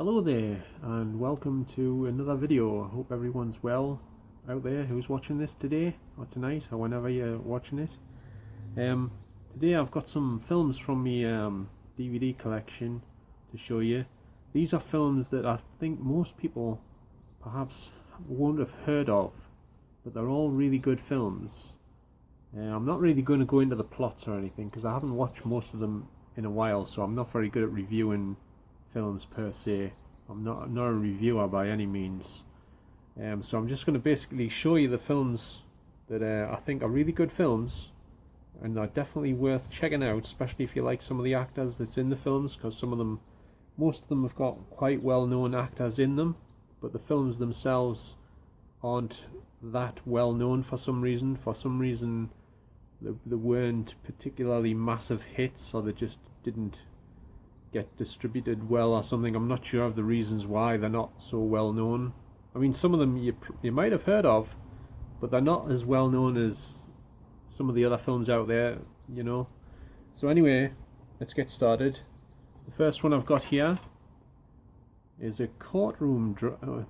Hello there, and welcome to another video. I hope everyone's well out there who's watching this today, or tonight, or whenever you're watching it. Today I've got some films from my DVD collection to show you. These are films that I think most people perhaps won't have heard of, but they're all really good films. I'm not really going to go into the plots or anything, because I haven't watched most of them in a while, so I'm not very good at reviewing films per se. I'm not a reviewer by any means. So I'm just going to basically show you the films that I think are really good films and are definitely worth checking out, especially if you like some of the actors that's in the films, because most of them have got quite well-known actors in them, but the films themselves aren't that well known for some reason. They weren't particularly massive hits, or they just didn't get distributed well or something. I'm not sure of the reasons why they're not so well known. I mean, some of them you might have heard of, but they're not as well known as some of the other films out there, you know. So anyway, let's get started. The first one I've got here is a courtroom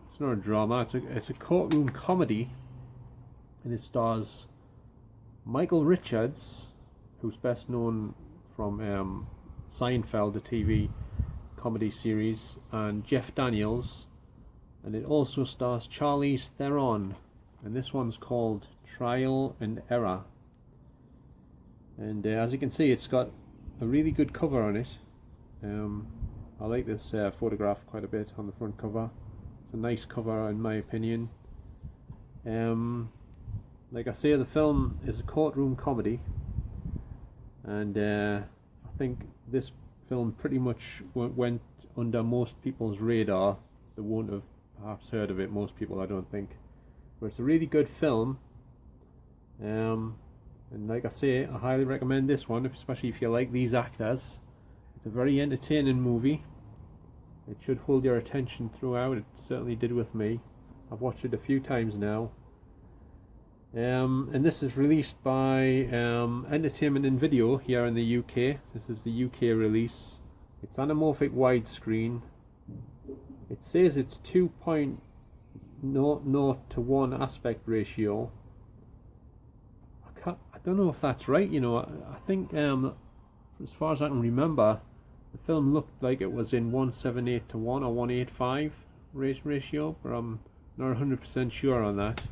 it's not a drama, it's a courtroom comedy, and it stars Michael Richards, who's best known from Seinfeld, the TV comedy series, and Jeff Daniels, and it also stars Charlize Theron, and this one's called Trial and Error. And as you can see, it's got a really good cover on it. I like this photograph quite a bit on the front cover. It's a nice cover in my opinion. Like I say, the film is a courtroom comedy, and I think this film pretty much went under most people's radar. They won't have perhaps heard of it, most people, I don't think. But it's a really good film. And like I say, I highly recommend this one, especially if you like these actors. It's a very entertaining movie. It should hold your attention throughout. It certainly did with me. I've watched it a few times now. And this is released by Entertainment and Video here in the UK. This is the UK release. It's anamorphic widescreen. It says it's 2.00 to 1 aspect ratio. I don't know if that's right, you know. I think as far as I can remember, the film looked like it was in 178 to 1 or 185 ratio, but I'm not 100% sure on that.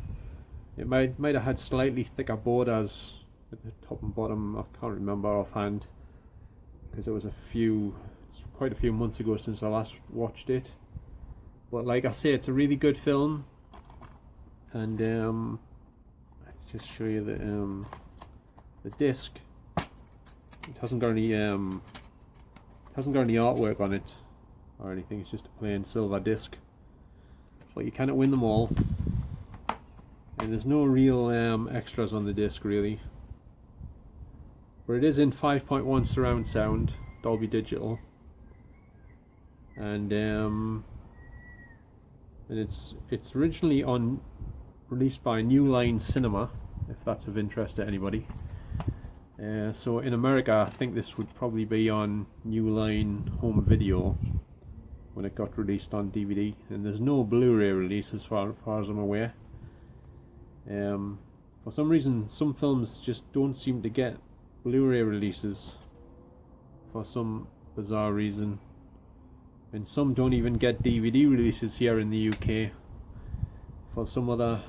It might have had slightly thicker borders at the top and bottom. I can't remember offhand, because it was quite a few months ago since I last watched it. But like I say, it's a really good film, and let's just show you the disc. It hasn't got any artwork on it or anything. It's just a plain silver disc, but you cannot win them all. And there's no real extras on the disc really, but it is in 5.1 surround sound, Dolby Digital, and it's originally released by New Line Cinema, if that's of interest to anybody. So in America, I think this would probably be on New Line Home Video when it got released on DVD, and there's no Blu-ray release as far as I'm aware. For some reason, some films just don't seem to get Blu-ray releases for some bizarre reason, and some don't even get DVD releases here in the UK for some other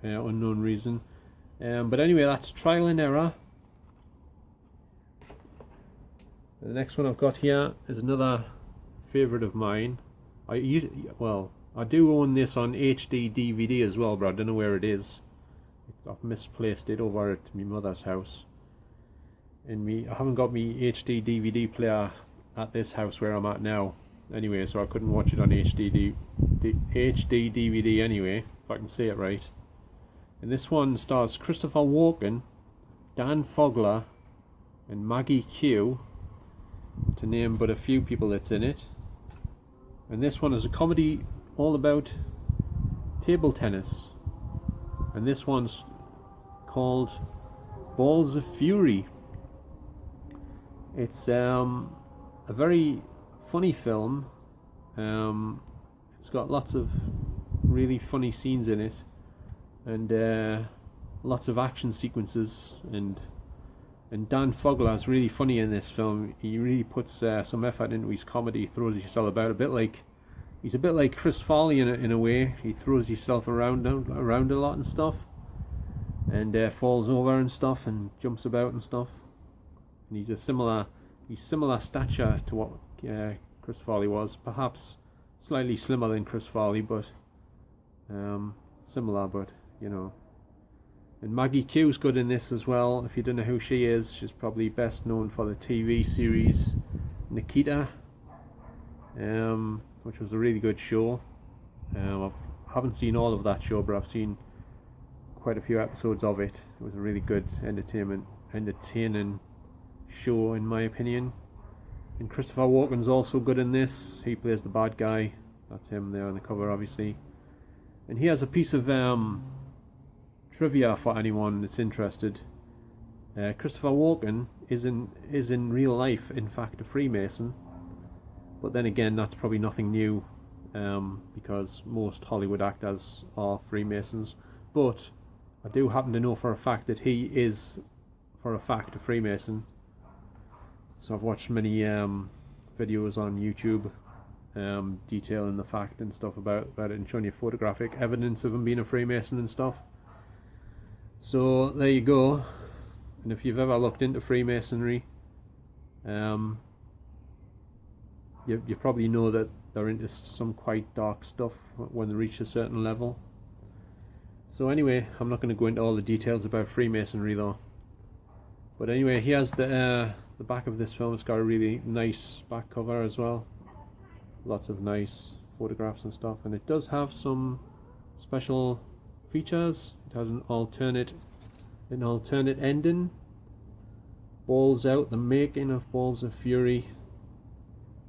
unknown reason. But anyway, that's Trial and Error. The next one I've got here is another favourite of mine. I do own this on HD DVD as well, but I don't know where it is. I've misplaced it over at my mother's house. I haven't got my HD DVD player at this house where I'm at now. Anyway, so I couldn't watch it on HD DVD anyway, if I can say it right. And this one stars Christopher Walken, Dan Fogler, and Maggie Q, to name but a few people that's in it. And this one is a comedy all about table tennis, and this one's called Balls of Fury. It's a very funny film. It's got lots of really funny scenes in it, and lots of action sequences, and Dan Fogler is really funny in this film. He really puts some effort into his comedy, throws himself about he's a bit like Chris Farley in a way. He throws himself around a lot and stuff, and falls over and stuff, and jumps about and stuff. And he's similar stature to what Chris Farley was, perhaps slightly slimmer than Chris Farley, but similar, but you know. And Maggie Q's good in this as well. If you don't know who she is, she's probably best known for the TV series Nikita, which was a really good show. I haven't seen all of that show, but I've seen quite a few episodes of it. It was a really good entertaining show in my opinion. And Christopher Walken's also good in this. He plays the bad guy. That's him there on the cover, obviously. And he has a piece of trivia for anyone that's interested. Christopher Walken is in real life, in fact, a Freemason. But then again, that's probably nothing new, because most Hollywood actors are Freemasons. But I do happen to know for a fact that he is, for a fact, a Freemason. So I've watched many videos on YouTube detailing the fact and stuff about it, and showing you photographic evidence of him being a Freemason and stuff. So there you go. And if you've ever looked into Freemasonry, you probably know that they're into some quite dark stuff when they reach a certain level. So anyway, I'm not going to go into all the details about Freemasonry though. But anyway, he has the back of this film. It's got a really nice back cover as well. Lots of nice photographs and stuff, and it does have some special features. It has an alternate ending. Balls Out: The Making of Balls of Fury.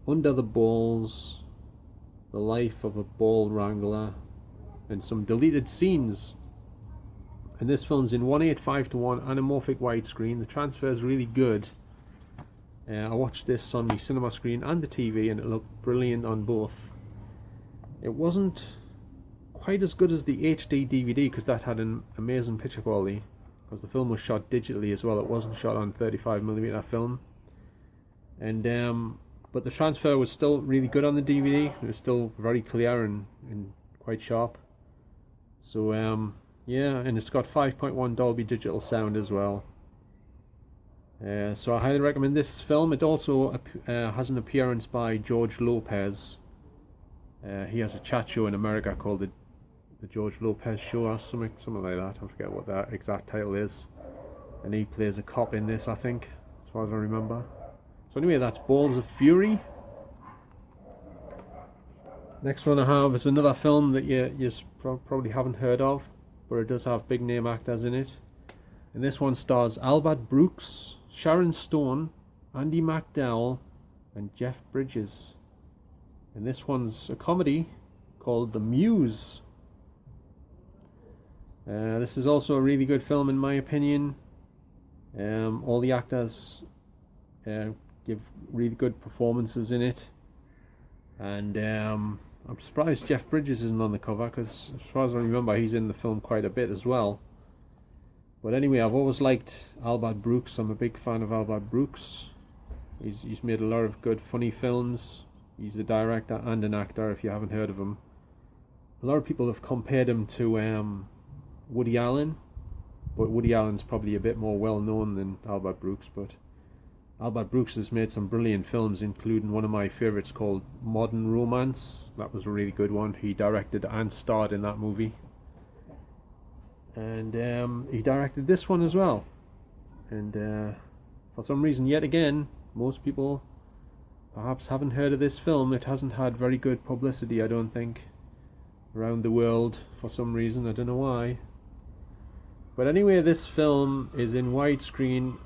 Under the Balls: The Life of a Ball Wrangler, and some deleted scenes. And this film's in 1:8:5:1 anamorphic widescreen. The transfer is really good. I watched this on the cinema screen and the TV, and it looked brilliant on both. It wasn't quite as good as the HD DVD, because that had an amazing picture quality, because the film was shot digitally as well. It wasn't shot on 35mm film. And but the transfer was still really good on the DVD. It was still very clear and quite sharp. So yeah, and it's got 5.1 Dolby Digital sound as well. So I highly recommend this film. It also has an appearance by George Lopez. He has a chat show in America called the George Lopez Show or something like that. I forget what that exact title is. And he plays a cop in this, I think, as far as I remember. So anyway, that's Balls of Fury. Next one I have is another film that you probably haven't heard of, but it does have big name actors in it. And this one stars Albert Brooks, Sharon Stone, Andy McDowell, and Jeff Bridges. And this one's a comedy called The Muse. This is also a really good film in my opinion. All the actors give really good performances in it. And I'm surprised Jeff Bridges isn't on the cover, because as far as I remember, he's in the film quite a bit as well. But anyway, I've always liked Albert Brooks. I'm a big fan of Albert Brooks. He's made a lot of good funny films. He's a director and an actor, if you haven't heard of him. A lot of people have compared him to Woody Allen, but Woody Allen's probably a bit more well known than Albert Brooks. But Albert Brooks has made some brilliant films, including one of my favourites called Modern Romance. That was a really good one. He directed and starred in that movie. And he directed this one as well. And for some reason, yet again, most people perhaps haven't heard of this film. It hasn't had very good publicity, I don't think, around the world for some reason. I don't know why. But anyway, this film is in widescreen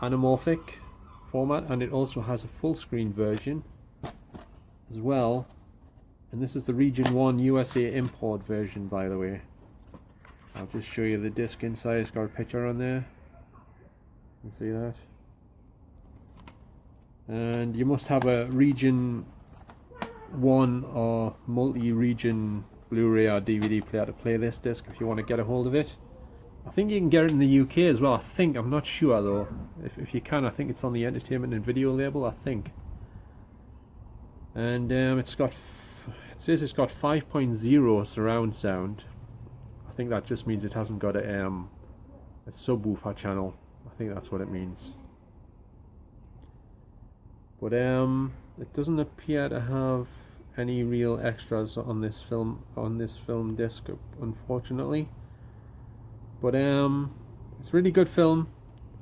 anamorphic format, and it also has a full screen version as well. And this is the Region 1 USA import version, by the way. I'll just show you the disc inside. It's got a picture on there. You can see that. And you must have a Region one or multi-region Blu-ray or DVD player to play this disc if you want to get a hold of it. I think you can get it in the UK as well. I'm not sure though. If you can, I think it's on the Entertainment and Video label, I think. And it says it's got 5.0 surround sound. I think that just means it hasn't got a subwoofer channel. I think that's what it means. But it doesn't appear to have any real extras on this film disc, unfortunately. But it's a really good film.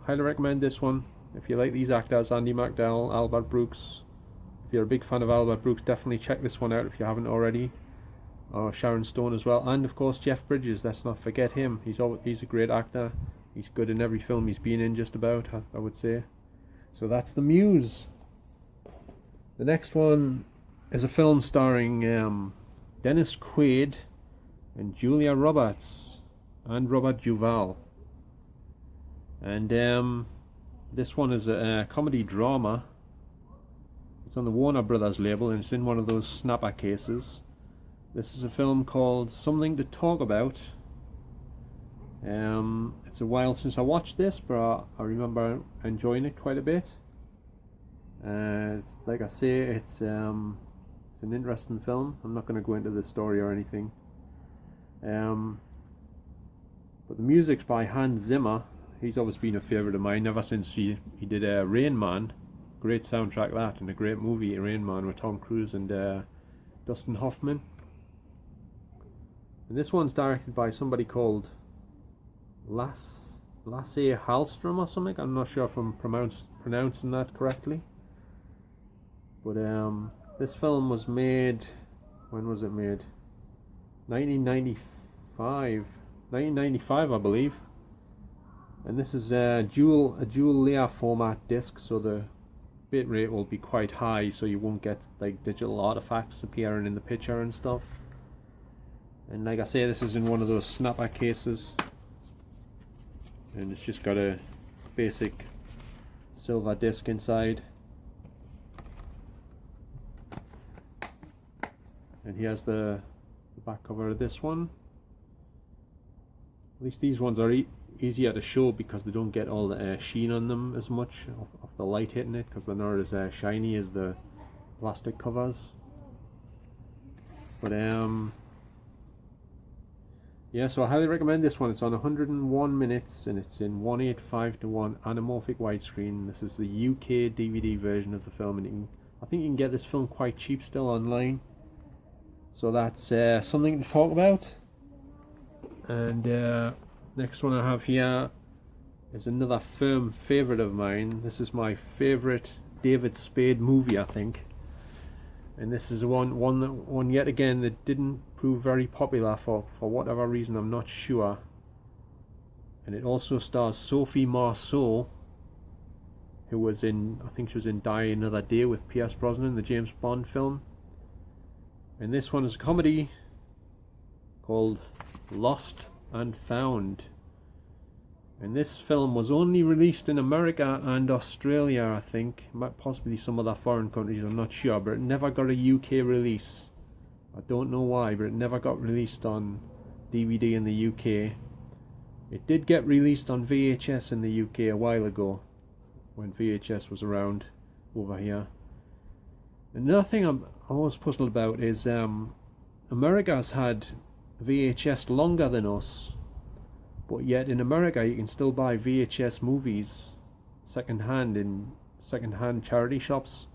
Highly recommend this one. If you like these actors, Andy McDowell, Albert Brooks. If you're a big fan of Albert Brooks, definitely check this one out if you haven't already. Or Sharon Stone as well, and of course Jeff Bridges. Let's not forget him. He's a great actor. He's good in every film he's been in, just about, I would say. So that's The Muse. The next one is a film starring Dennis Quaid and Julia Roberts and Robert Duvall. And this one is a comedy drama. It's on the Warner Brothers label, and it's in one of those snapper cases. This is a film called Something to Talk About. It's a while since I watched this, but I remember enjoying it quite a bit. It's, like I say, it's an interesting film. I'm not going to go into the story or anything. But the music's by Hans Zimmer. He's always been a favourite of mine ever since he did Rain Man. Great soundtrack that, and a great movie, Rain Man, with Tom Cruise and Dustin Hoffman. And this one's directed by somebody called Lasse Hallström or something. I'm not sure if I'm pronouncing that correctly. But this film was made, when was it made? 1995, I believe. And this is a dual layer format disc, so the bit rate will be quite high, so you won't get like digital artifacts appearing in the picture and stuff. And like I say, this is in one of those snapper cases, and it's just got a basic silver disc inside. And here's the back cover of this one. At least these ones are easier to show because they don't get all the sheen on them as much of the light hitting it, because they're not as shiny as the plastic covers. But yeah, so I highly recommend this one. It's on 101 minutes and it's in 1:8:5:1 anamorphic widescreen. This is the UK DVD version of the film, and I think you can get this film quite cheap still online. So that's something to talk about. And next one I have here is another firm favourite of mine. This is my favourite David Spade movie, I think. And this is one yet again that didn't prove very popular for whatever reason, I'm not sure. And it also stars Sophie Marceau, who was in, I think she was in Die Another Day with Pierce Brosnan, the James Bond film. And this one is a comedy called Lost and Found. And this film was only released in America and Australia, I think, possibly some other foreign countries, I'm not sure, but it never got a UK release. I don't know why, but it never got released on DVD in the UK. It did get released on VHS in the UK a while ago, when VHS was around over here. Another thing I'm always puzzled about is America's had VHS longer than us, but yet in America you can still buy VHS movies second-hand in second-hand charity shops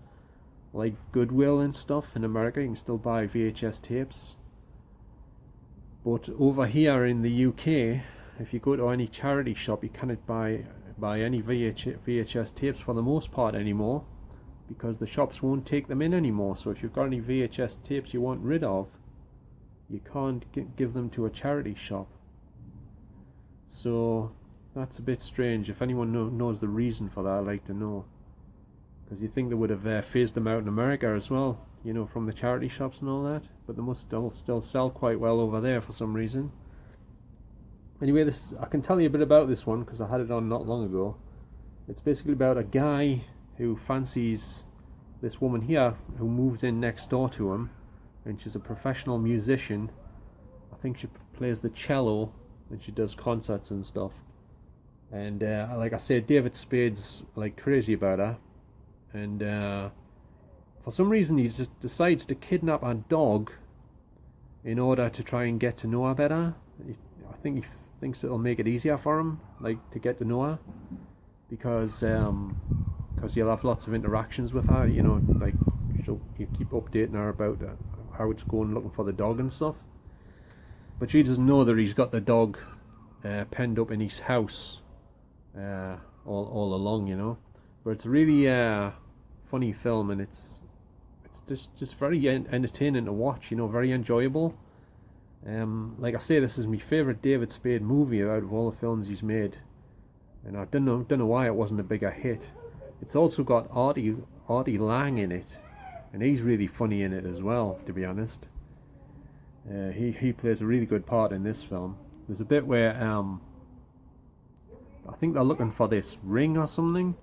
like Goodwill and stuff. In America you can still buy VHS tapes, but over here in the UK, if you go to any charity shop, you cannot buy any VHS tapes for the most part anymore, because the shops won't take them in anymore. So if you've got any VHS tapes you want rid of, you can't give them to a charity shop. So that's a bit strange. If anyone knows the reason for that, I'd like to know, because you think they would have phased them out in America as well, you know, from the charity shops and all that, but they must still sell quite well over there for some reason. Anyway, I can tell you a bit about this one because I had it on not long ago. It's basically about a guy who fancies this woman here who moves in next door to him, and she's a professional musician. I think she plays the cello and she does concerts and stuff. And like I said, David Spade's like crazy about her, and for some reason he just decides to kidnap a dog in order to try and get to know her better. I think he thinks it'll make it easier for him, like, to get to know her, because you'll have lots of interactions with her, you know, like, so you keep updating her about how it's going, looking for the dog and stuff. But she doesn't know that he's got the dog penned up in his house all along, you know. But it's a really funny film, and it's just very entertaining to watch, you know, very enjoyable. Like I say, this is my favourite David Spade movie out of all the films he's made, and I don't know why it wasn't a bigger hit. It's also got Artie Lang in it, and he's really funny in it as well, to be honest. He plays a really good part in this film. There's a bit where I think they're looking for this ring or something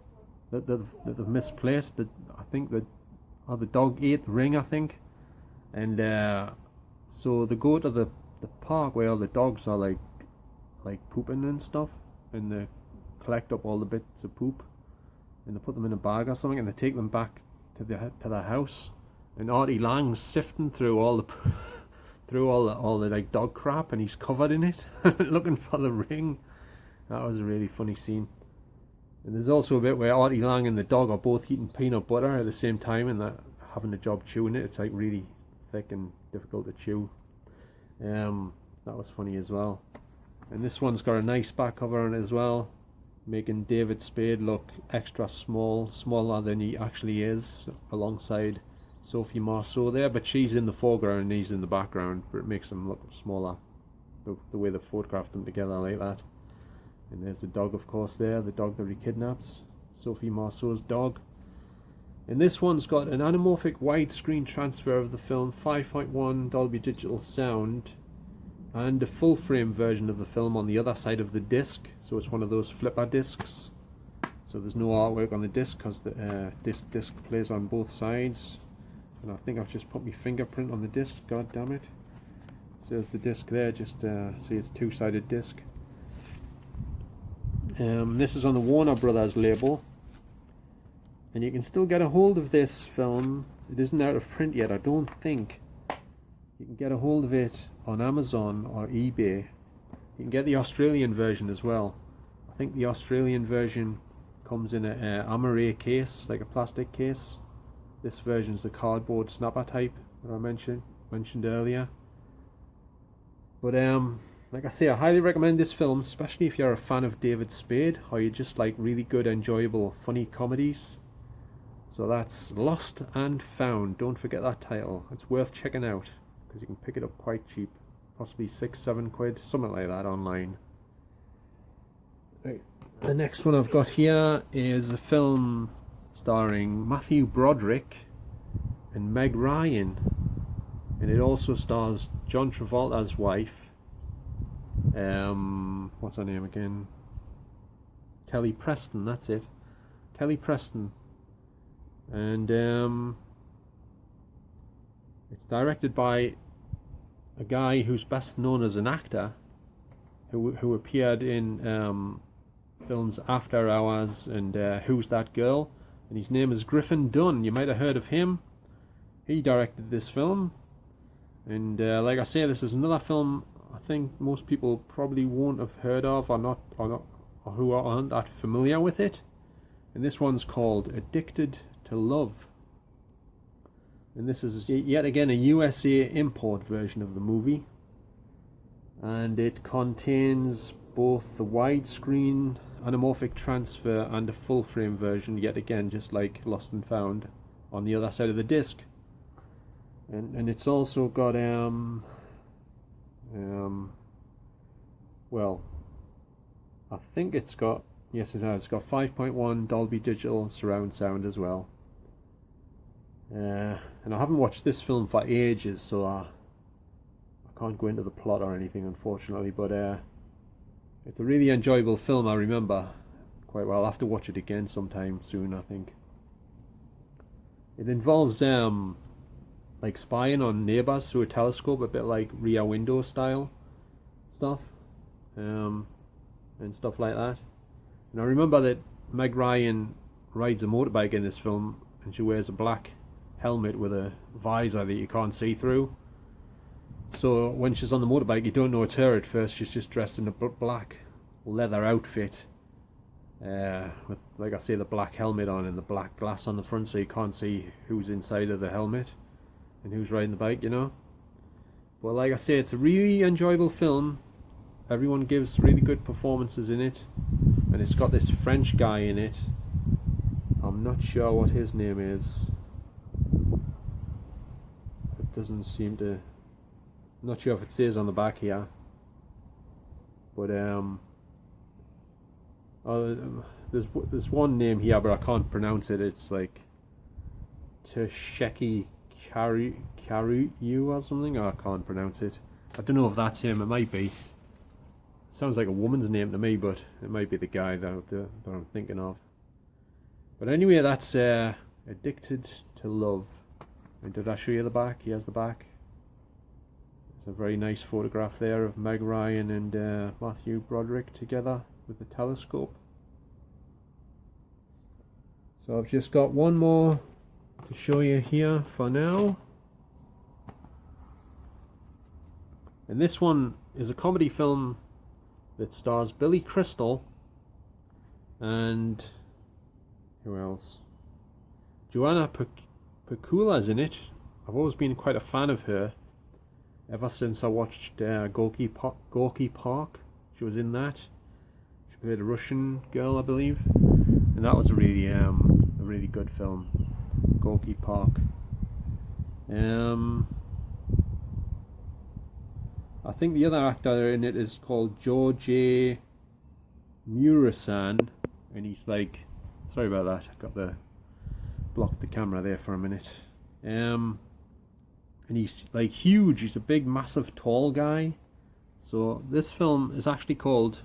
that they've misplaced. I think that the dog ate the ring, I think, and so they go to the park where all the dogs are like pooping and stuff, and they collect up all the bits of poop and they put them in a bag or something, and they take them back to their house. And Artie Lang's sifting through all the like dog crap, and he's covered in it, looking for the ring. That was a really funny scene. And there's also a bit where Artie Lang and the dog are both eating peanut butter at the same time, and they're having a job chewing it. It's like really thick and difficult to chew. That was funny as well. And this one's got a nice back cover on it as well, making David Spade look extra smaller than he actually is, alongside Sophie Marceau there. But she's in the foreground and he's in the background, but it makes them look smaller, the way they photographed them together like that. And there's the dog, of course, there, the dog that he kidnaps, Sophie Marceau's dog. And this one's got an anamorphic widescreen transfer of the film, 5.1 Dolby Digital sound, and a full frame version of the film on the other side of the disc. So it's one of those flipper discs. So there's no artwork on the disc because this disc plays on both sides. And I think I've just put my fingerprint on the disc. God damn it! It says the disc there. Just see, it's two-sided disc. This is on the Warner Brothers label, and you can still get a hold of this film. It isn't out of print yet, I don't think. You can get a hold of it on Amazon or eBay. You can get the Australian version as well. I think the Australian version comes in a amaret case, like a plastic case. This version's the cardboard snapper type that I mentioned earlier. But like I say, I highly recommend this film, especially if you're a fan of David Spade, or you just like really good, enjoyable, funny comedies. So that's Lost and Found. Don't forget that title. It's worth checking out, because you can pick it up quite cheap, possibly £6-7, something like that, online. Right. The next one I've got here is a film starring Matthew Broderick and Meg Ryan, and it also stars John Travolta's wife. What's her name again? Kelly Preston. That's it, Kelly Preston. And it's directed by a guy who's best known as an actor, who appeared in films After Hours and Who's That Girl, and his name is Griffin Dunne. You might have heard of him. He directed this film, and like I say, this is another film I think most people probably won't have heard of, or who aren't that familiar with it. And this one's called Addicted to Love. And this is yet again a USA import version of the movie. And it contains both the widescreen anamorphic transfer and a full frame version, yet again, just like Lost and Found, on the other side of the disc. And it's also got well, I think it's got, yes it has, it's got 5.1 Dolby Digital surround sound as well. And I haven't watched this film for ages, so I can't go into the plot or anything, unfortunately, but it's a really enjoyable film. I remember quite well. I'll have to watch it again sometime soon, I think. It involves like spying on neighbors through a telescope, a bit like Rear Window style stuff, and stuff like that. And I remember that Meg Ryan rides a motorbike in this film, and she wears a black helmet with a visor that you can't see through. So when she's on the motorbike, you don't know it's her at first. She's just dressed in a black leather outfit, with, like I say, the black helmet on and the black glass on the front, so you can't see who's inside of the helmet and who's riding the bike, you know. But like I say, it's a really enjoyable film. Everyone gives really good performances in it, and it's got this French guy in it. I'm not sure what his name is. It doesn't seem to... I'm not sure if it says on the back here. But there's one name here, but I can't pronounce it. It's like Tsheki Karyu or something. I can't pronounce it. I don't know if that's him. It might be. Sounds like a woman's name to me, but it might be the guy that I'm thinking of. But anyway, that's Addicted to Love. And did I show you the back? Here's the back. It's a very nice photograph there of Meg Ryan and Matthew Broderick together with the telescope. So I've just got one more to show you here for now. And this one is a comedy film that stars Billy Crystal and who else? Joanna Pacula's in it. I've always been quite a fan of her ever since I watched Gorky Park. She was in that. She played a Russian girl, I believe, and that was a really good film, Gorky Park. I think the other actor in it is called George Murasan, and he's like, sorry about that, I got blocked the camera there for a minute. And he's like huge. He's a big, massive, tall guy. So this film is actually called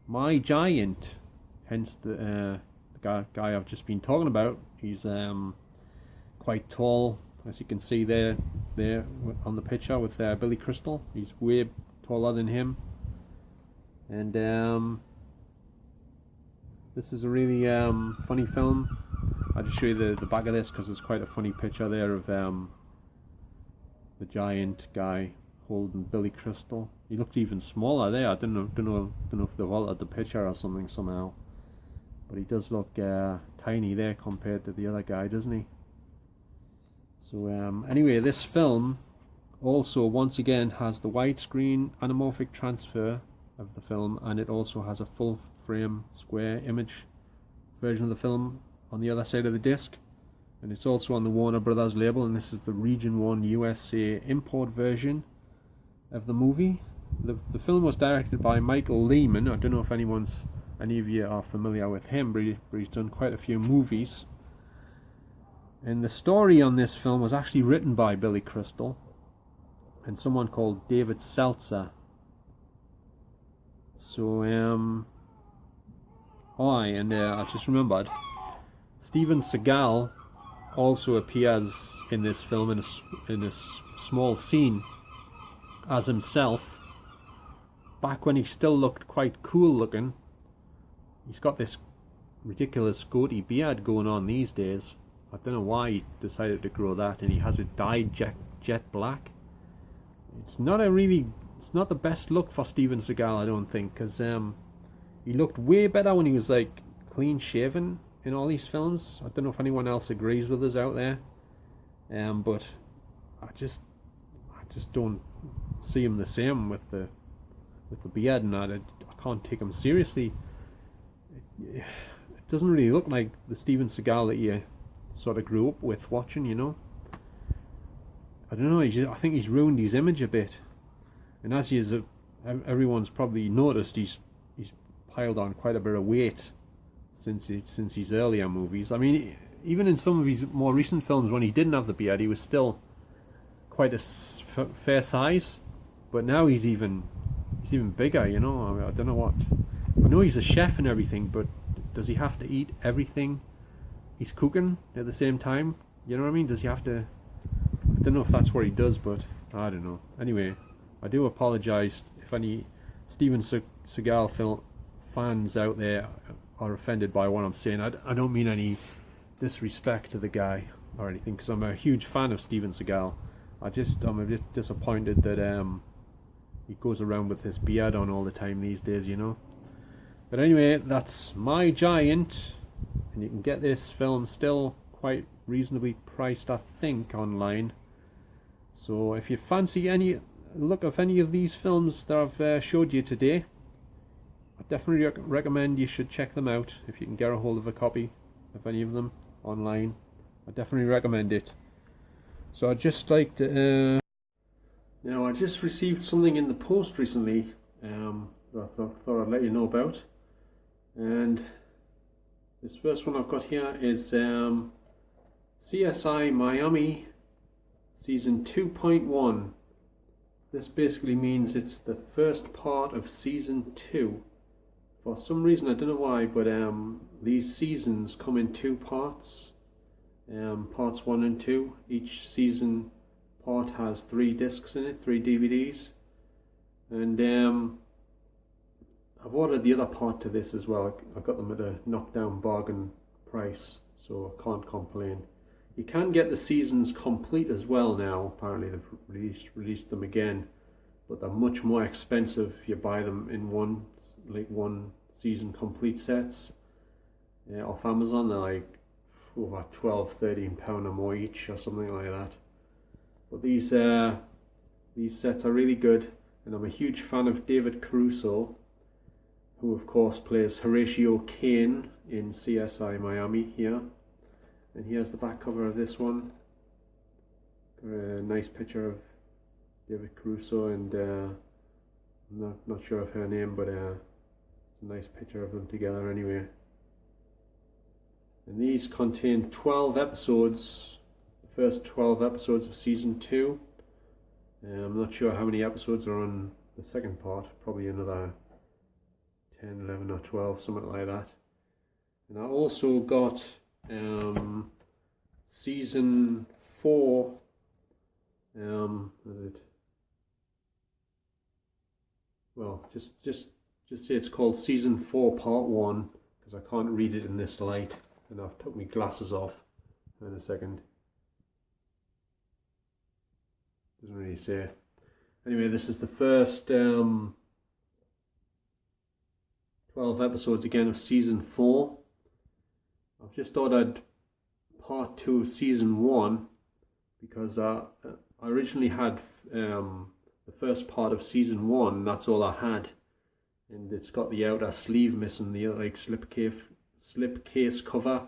My Giant, hence the guy I've just been talking about. He's quite tall, as you can see there on the picture with Billy Crystal. He's way taller than him, and this is a really funny film. I'll just show you the back of this because there's quite a funny picture there of the giant guy holding Billy Crystal. He looked even smaller there. I don't know if they've altered the picture or something somehow, but he does look tiny there compared to the other guy, doesn't he? So anyway, this film also once again has the widescreen anamorphic transfer of the film, and it also has a full frame square image version of the film on the other side of the disc, and it's also on the Warner Brothers label, and this is the Region 1 USA import version of the movie. The film was directed by Michael Lehman. I don't know if any of you are familiar with him, but he's done quite a few movies. And the story on this film was actually written by Billy Crystal and someone called David Seltzer. So I just remembered, Steven Seagal also appears in this film in a small scene as himself. Back when he still looked quite cool looking. He's got this ridiculous goatee beard going on these days. I don't know why he decided to grow that, and he has it dyed jet black. It's not the best look for Steven Seagal, I don't think, because he looked way better when he was like clean shaven in all these films. I don't know if anyone else agrees with us out there, but I just don't see him the same with the beard and that. I can't take him seriously. It doesn't really look like the Steven Seagal that you sort of grew up with watching, you know. I don't know, I think he's ruined his image a bit, and as everyone's probably noticed, he's piled on quite a bit of weight since his earlier movies. I mean, even in some of his more recent films when he didn't have the beard, he was still quite a fair size, but now he's even bigger, you know. I mean, I don't know what. I know he's a chef and everything, but does he have to eat everything he's cooking at the same time? You know what I mean? Does he have to? I don't know if that's what he does, but I don't know. Anyway, I do apologise if any Steven Seagal film fans out there are offended by what I'm saying. I don't mean any disrespect to the guy or anything, because I'm a huge fan of Steven Seagal. I'm a bit disappointed that he goes around with this beard on all the time these days, you know. But anyway, that's My Giant, and you can get this film still quite reasonably priced, I think, online. So if you fancy any look of any of these films that I've showed you today, I definitely recommend you should check them out if you can get a hold of a copy of any of them online. I definitely recommend it. So I'd just like to now I just received something in the post recently that I thought I'd let you know about, and this first one I've got here is CSI Miami Season 2.1. This basically means it's the first part of Season 2. For some reason, I don't know why, but these seasons come in two parts. Parts 1 and 2. Each season part has 3 discs in it, 3 DVDs. And I've ordered the other part to this as well. I got them at a knockdown bargain price, so I can't complain. You can get the seasons complete as well now. Apparently they've released them again, but they're much more expensive if you buy them in one season complete sets off Amazon. They're like over £12-13 or more each or something like that. But these sets are really good, and I'm a huge fan of David Caruso, who of course plays Horatio Kane in CSI Miami here. And here's the back cover of this one. Got a nice picture of David Caruso and I'm not sure of her name, but it's a nice picture of them together anyway. And these contain 12 episodes, the first 12 episodes of Season 2. I'm not sure how many episodes are on the second part, probably another 10, 11 or 12, something like that. And I also got Season 4, just say it's called Season 4 Part 1, because I can't read it in this light, and I've took my glasses off in a second. Doesn't really say. Anyway, this is the first 12 episodes again of Season 4. I've just ordered Part 2 of Season 1 because I originally had the first part of Season 1, that's all I had. And it's got the outer sleeve missing, the like slipcase cover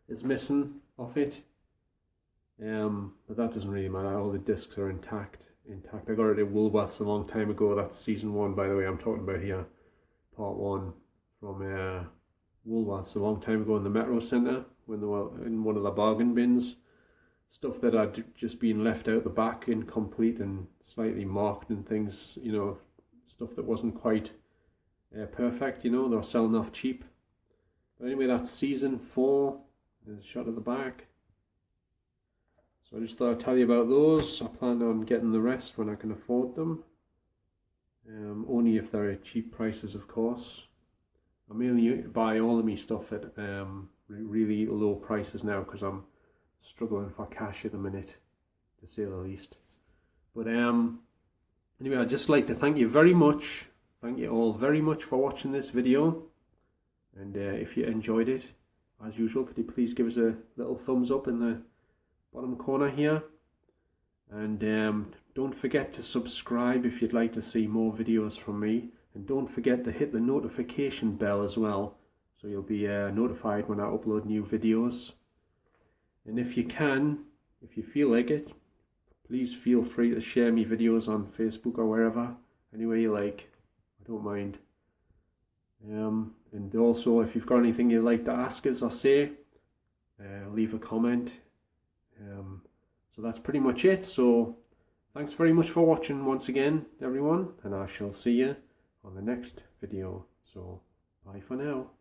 is missing off it. But that doesn't really matter, all the discs are intact. I got it at Woolworths a long time ago. That's Season 1, by the way, I'm talking about here. Part 1 from Woolworths a long time ago in the Metro Centre, when they were in one of the bargain bins. Stuff that had just been left out the back, incomplete and slightly marked and things, you know, stuff that wasn't quite perfect, you know, they were selling off cheap. But anyway, that's Season 4, there's a shot at the back. So I just thought I'd tell you about those. I plan on getting the rest when I can afford them. Only if they're at cheap prices, of course. I mainly buy all of my stuff at really low prices now because I'm struggling for cash at the minute, to say the least. But anyway, I'd just like to thank you very much. Thank you all very much for watching this video. And if you enjoyed it, as usual, could you please give us a little thumbs up in the bottom corner here. And don't forget to subscribe if you'd like to see more videos from me. And don't forget to hit the notification bell as well, so you'll be notified when I upload new videos. And if you can, if you feel like it, please feel free to share me videos on Facebook or wherever, anywhere you like. I don't mind. And also, if you've got anything you'd like to ask us or say, leave a comment. So that's pretty much it. So thanks very much for watching once again, everyone, and I shall see you on the next video. So bye for now.